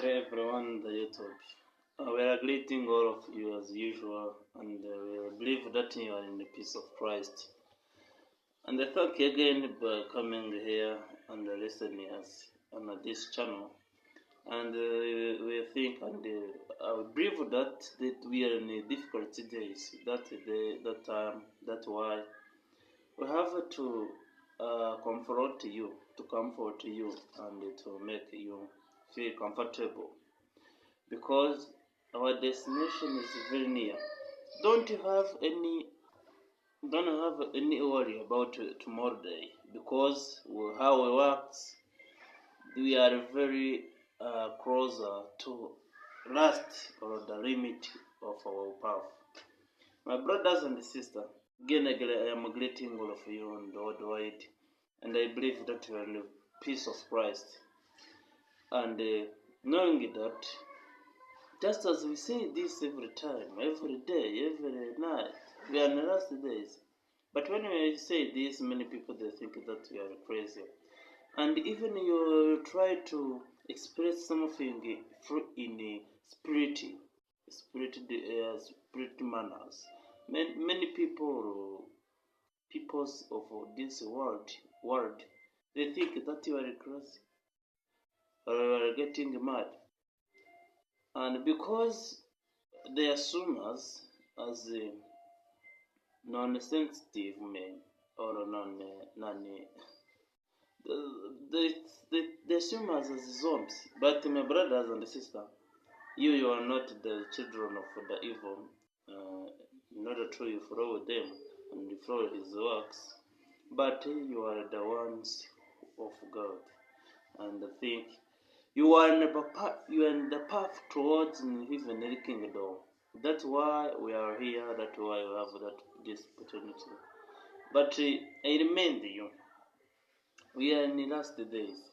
Hello everyone on the YouTube. We are greeting all of you as usual, and we believe that you are in the peace of Christ. And I thank you again for coming here and listening us on this channel. And we think and I believe that we are in difficult days. That's why we have to comfort you, and to make you feel comfortable, because our destination is very near. Don't have any worry about tomorrow day, because how it works, we are very closer to last or the limit of our path. My brothers and sisters, again I am greeting all of you on the worldwide, and I believe that you are in the peace of Christ, and knowing that, just as we say this every time, every day, every night, we are in the last days. But when we say this, many people they think that we are crazy. And even you try to express something in spirit manners. Many peoples of this world, they think that you are crazy or you are getting mad. And because they assume us as non-sensitive men or they assume us as zombies. But my brothers and sisters, you are not the children of the evil. In order to you follow them and follow his works, but you are the ones of God, and think you are in the path towards heavenly kingdom. That's why we are here. That's why we have this opportunity. But I remind you, we are in the last days,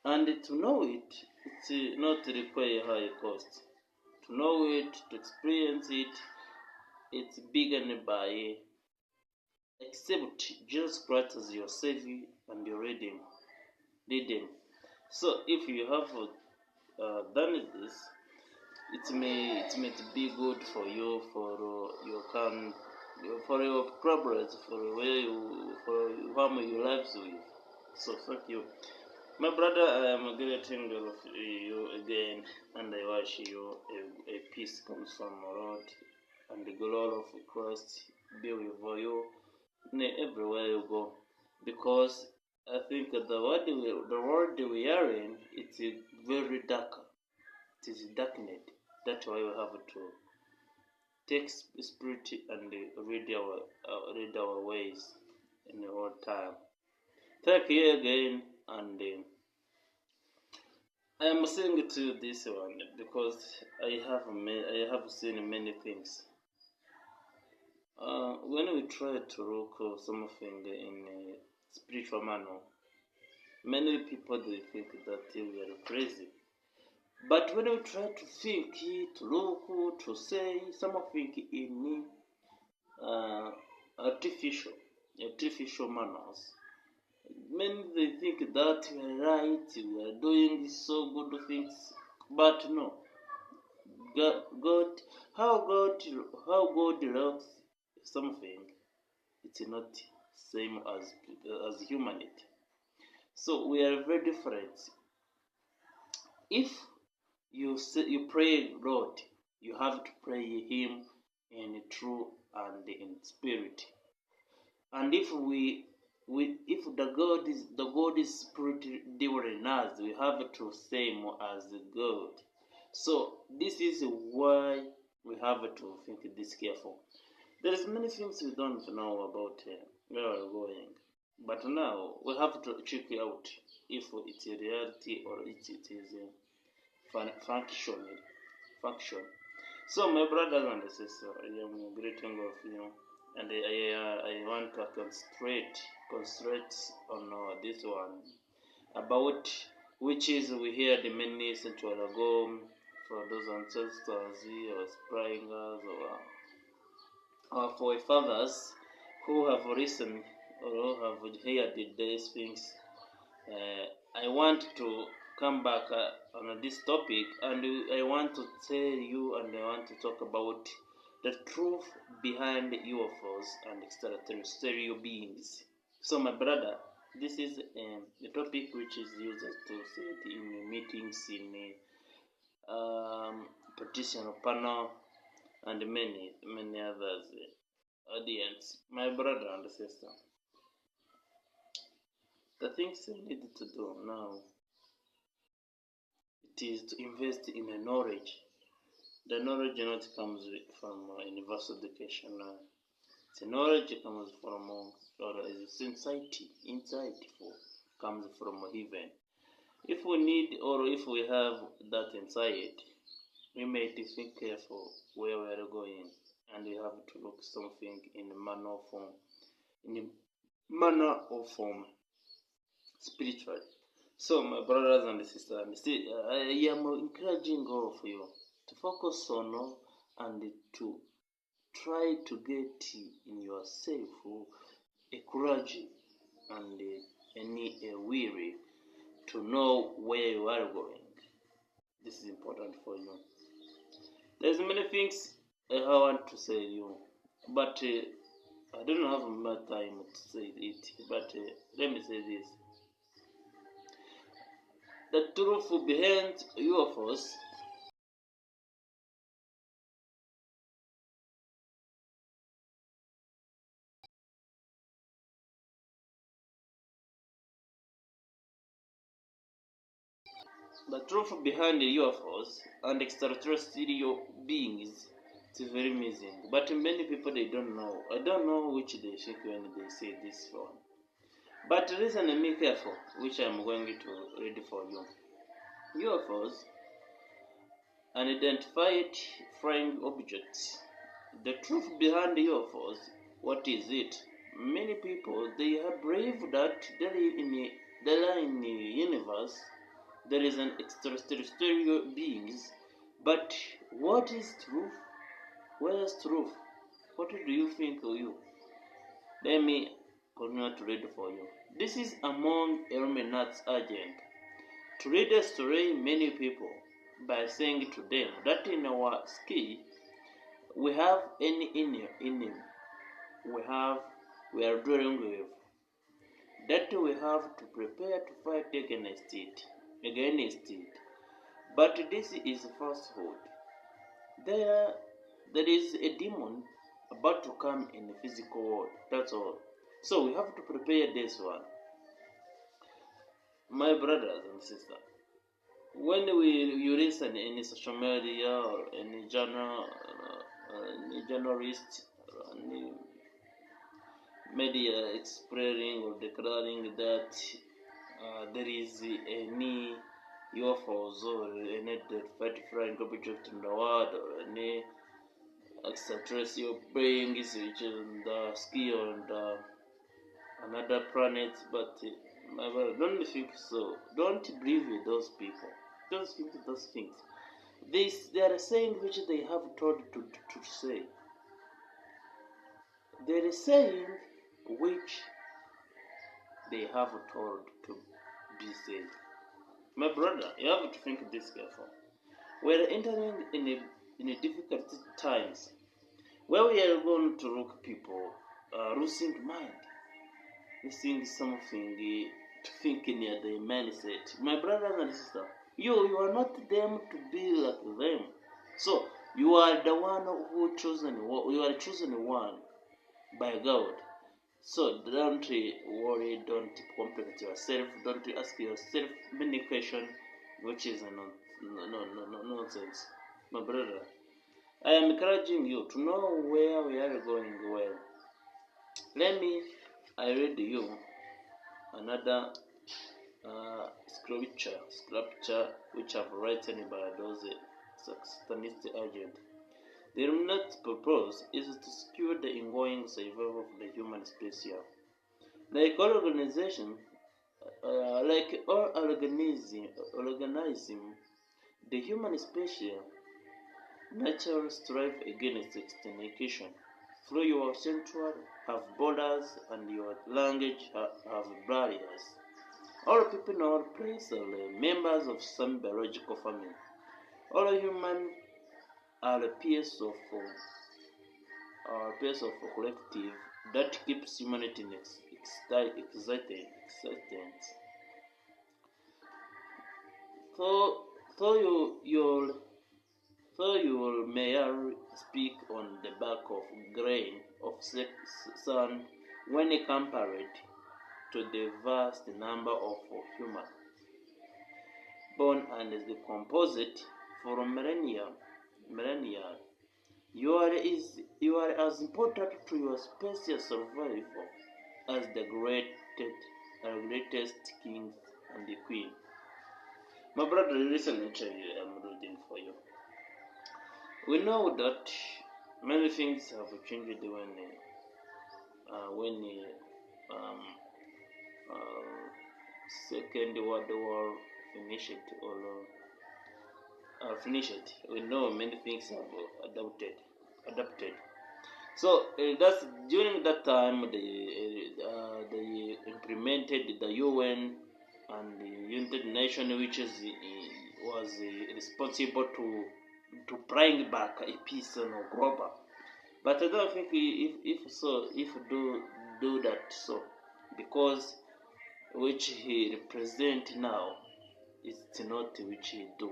and to know it, it's not require high cost. To know it, to experience it, it's begun by accept Jesus Christ as your Savior and your Redeemer. So if you have done this, it may be good for you, for your progress, for whom you lives with. So thank you, my brother. I am greeting all of you again, and I wish you a peace comes from our Lord, and the glory of Christ be with you everywhere you go, because I think that the world we are in, it's very dark. It is darkened. That's why we have to take spirit and read our ways in all time. Thank you again, and I am saying to this one because I have seen many things. When we try to look something in a spiritual manner, many people they think that we are crazy. But when we try to think, to look, to say something in artificial manners, many they think that we are right, we are doing so good things. But no, how God loves something, it's not same as humanity. So we are very different. If you pray Lord, you have to pray Him in truth and in spirit. And if the God is spirit dwelling us, we have to same as God. So this is why we have to think this careful. There is many things we don't know about where we're going, but now we have to check out if it's a reality or it is function. So my brothers and sisters, I am greeting of you, and I want to concentrate on this one about which is we heard many centuries ago for those ancestors or springers or for fathers who have listened or who have heard these things. I want to come back on this topic, and I want to tell you and I want to talk about the truth behind UFOs and extraterrestrial beings. So, my brother, this is a topic which is used to say it in meetings, in petition panel, and many others audience. My brother and sister, the things you need to do now, it is to invest in a knowledge. The knowledge not comes from universal education. The knowledge comes from or is insight comes from heaven. If we need or if we have that insight, we may think careful where we are going, and we have to look something in a manner of form, spiritually. So, my brothers and sisters, I am encouraging all of you to focus on and to try to get in yourself a courage and any weary to know where you are going. This is important for you. There's many things I want to say to you, but I don't have much time to say it. But let me say this: the truth behind UFOs The truth behind the UFOs and extraterrestrial beings is very amazing. But many people they don't know. I don't know which they think when they say this one. But listen and be careful, which I'm going to read for you. UFOs, unidentified flying objects. The truth behind the UFOs, what is it? Many people they believe that there in the universe there is an extraterrestrial beings, but what is truth? Where is truth? What do you think of you? Let me continue to read for you. This is among Illuminati's agent to read a story many people by saying to them that in our sky we have any in we are dealing with that we have to prepare to fight against it. But this is falsehood. There is a demon about to come in the physical world. That's all. So we have to prepare this one. My brothers and sisters, when you listen in social media or any any journalist, any media expressing or declaring that there is any UFOs or any flying object in the world or any extraterrestrial beings which is in the sky on another planet, but my brother, don't think so. Don't believe in those people. Don't think those things. They are saying which they have told to say. They are saying which they have told to be said. My brother, you have to think this careful. We are entering in a difficult times where we are going to look people losing mind, losing something to think in their mindset. My brothers and sisters, you are not them to be like them. So you are the one who chosen. You are chosen one by God. So don't worry, don't complicate yourself, don't ask yourself many questions, which is nonsense. My brother, I am encouraging you to know where we are going well. I read you another scripture which I've written by those satanist agents. The Illuminati purpose is to secure the ongoing survival of the human species. Like all organism, the human species naturally strive against extinction. Through your sanctuary have borders and your language have barriers. All people in all places are members of some biological family. All humans are a piece of a collective that keeps humanity in existence. So you may speak on the back of grain of sand when compared to the vast number of humans born and decomposed for millennia. You are as important to your species' survival as the greatest king and the queen. My brother, listen to I'm reading for you. We know that many things have changed when Second World War finished finished. We know many things have adapted. So that's during that time they implemented the UN and the United Nations, which was responsible to bring back a peace on global. But I don't think if do that so, because which he represent now is not which he do.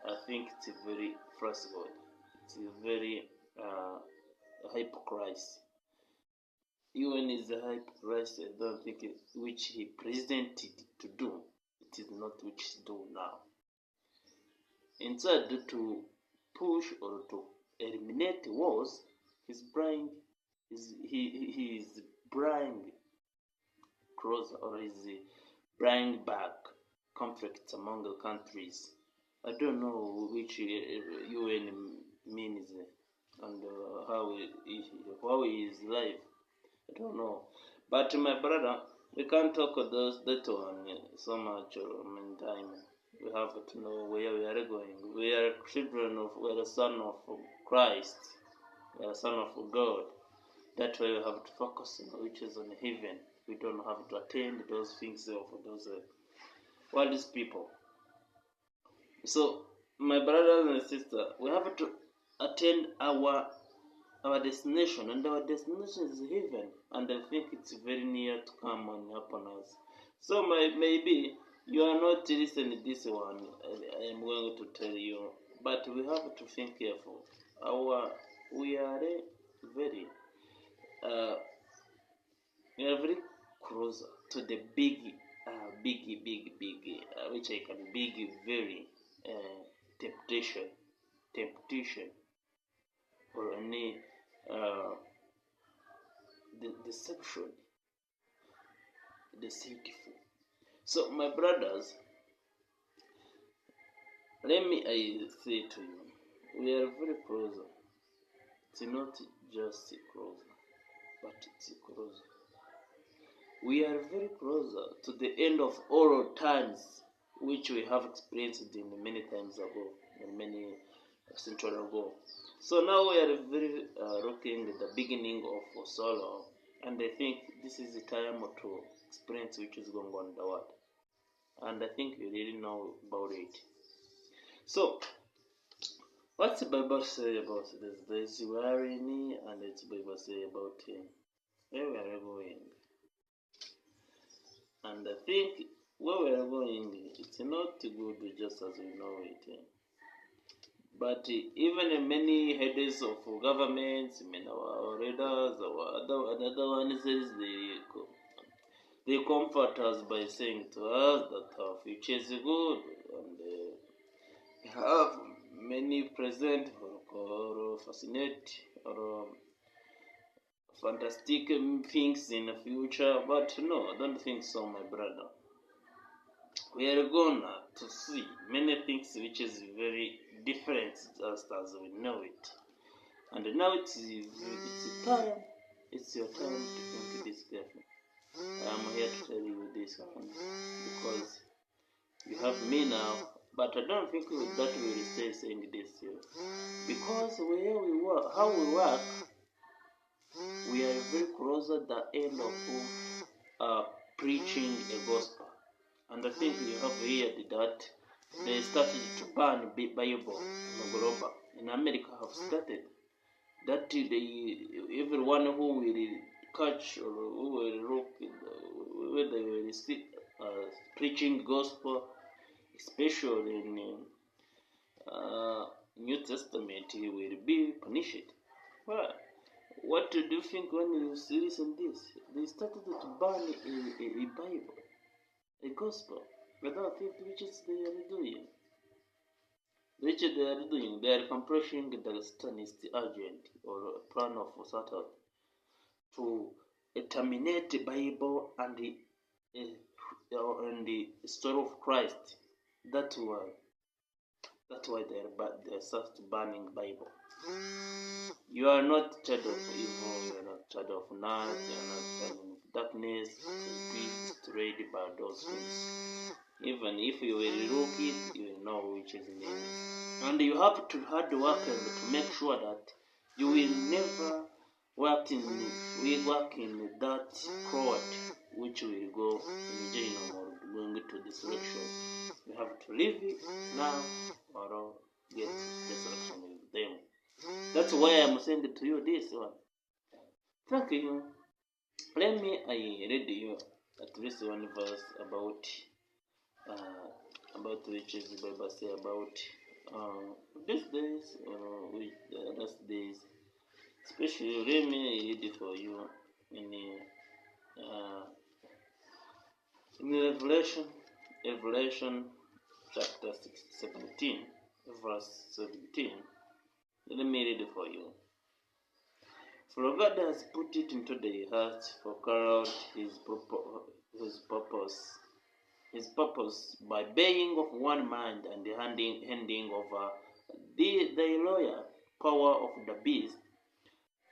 I think it's a very falsehood. It's a very hypocrisy. Even is a hypocrisy. I don't think which he presented to do. It is not which he do now. Instead to push or to eliminate wars, he is bringing closer or is bringing back conflicts among the countries. I don't know which UN means and how he is live. I don't know. But my brother, we can't talk of that one so much in time. We have to know where we are going. We are the son of Christ. We are son of God. That's why we have to focus on which is on heaven. We don't have to attend those things of those worldly people. So, my brothers and sisters, we have to attend our destination, and our destination is heaven, and I think it's very near to come upon us. So, maybe you are not listening to this one. I am going to tell you, but we have to think careful. We are very close to the big, which I can very temptation, or any deception, deceitful. So, my brothers, let me say to you, we are very close. It's not just close, but it's close. We are very closer to the end of all times, which we have experienced in many times ago, and many centuries ago. So now we are very looking at the beginning of sorrow, and I think this is the time to experience which is going on in the world. And I think you really know about it. So, what's the Bible say about this? There's worrying, and it's the Bible say about where we are going. And I think where we are going, it's not good just as we know it. But even in many heads of governments, our leaders, our other ones, they comfort us by saying to us that our future is good, and we have many present or fascinate or fantastic things in the future. But no, I don't think so, my brother. We are gonna to see many things which is very different just as we know it. And now it's your time to think this carefully. I'm here to tell you this one because you have me now, but I don't think that we will stay saying this here. Because where we work, how we work, we are very close at the end of preaching a gospel. And I think you have heard that they started to ban Bible in global. In America have started that everyone who will catch or who will look whether they will see preaching gospel, especially in New Testament, he will be punished. Well, what do you think when you listen this? They started to ban a Bible, a gospel, without it, which is they are doing. Which they are doing, they are complishing the Satanist agent or plan of Satan to terminate the Bible and the story of Christ. That's why they're start banning Bible. You are not child of evil, you are not child of night, you are not child of darkness, to be destroyed by those things. Even if you will look it, you will know which is the name. And you have to hard work to make sure that you will never work in that crowd which will go in jail or going to destruction. You have to leave it now or get destruction with them. That's why I'm saying to you this one. Thank you. Let me read you at least one verse about which is the Bible say about these days or with the last days. Especially, let me read it for you in Revelation chapter 17, verse 17. Let me read it for you. For God has put it into the heart for carry out his purpose by being of one mind and handing over the loyal power of the beast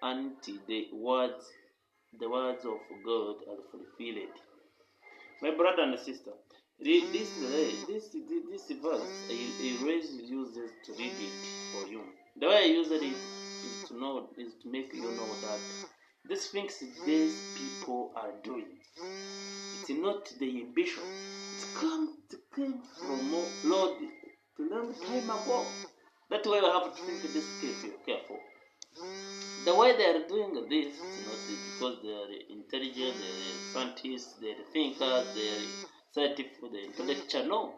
until the words of God are fulfilled. My brother and sister, this verse I always uses to read it for you. The way I use it is to make you know that these things these people are doing, it's not the ambition. It came from Lord a long time ago. That's why you have to think this careful. The way they are doing this is not because they are intelligent, they are scientists, they are thinkers, they are scientific, they are intellectual. No.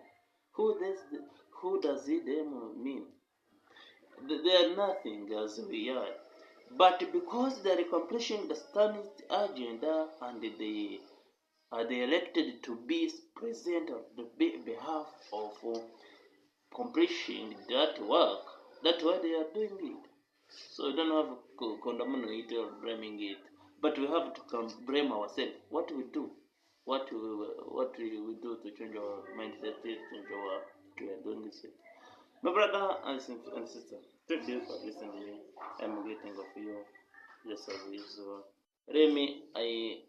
Who does it them mean? They are nothing as we are. But because they are accomplishing the Satanist agenda and they are elected to be present on the behalf of accomplishing that work, that's why they are doing it. So we don't have to condemn it or blaming it, but we have to blame ourselves. What we do, what we do to change our mindset, to change our we are doing this. My brother and sister, thank you for listening. I'm getting of you just as usual. Remy, I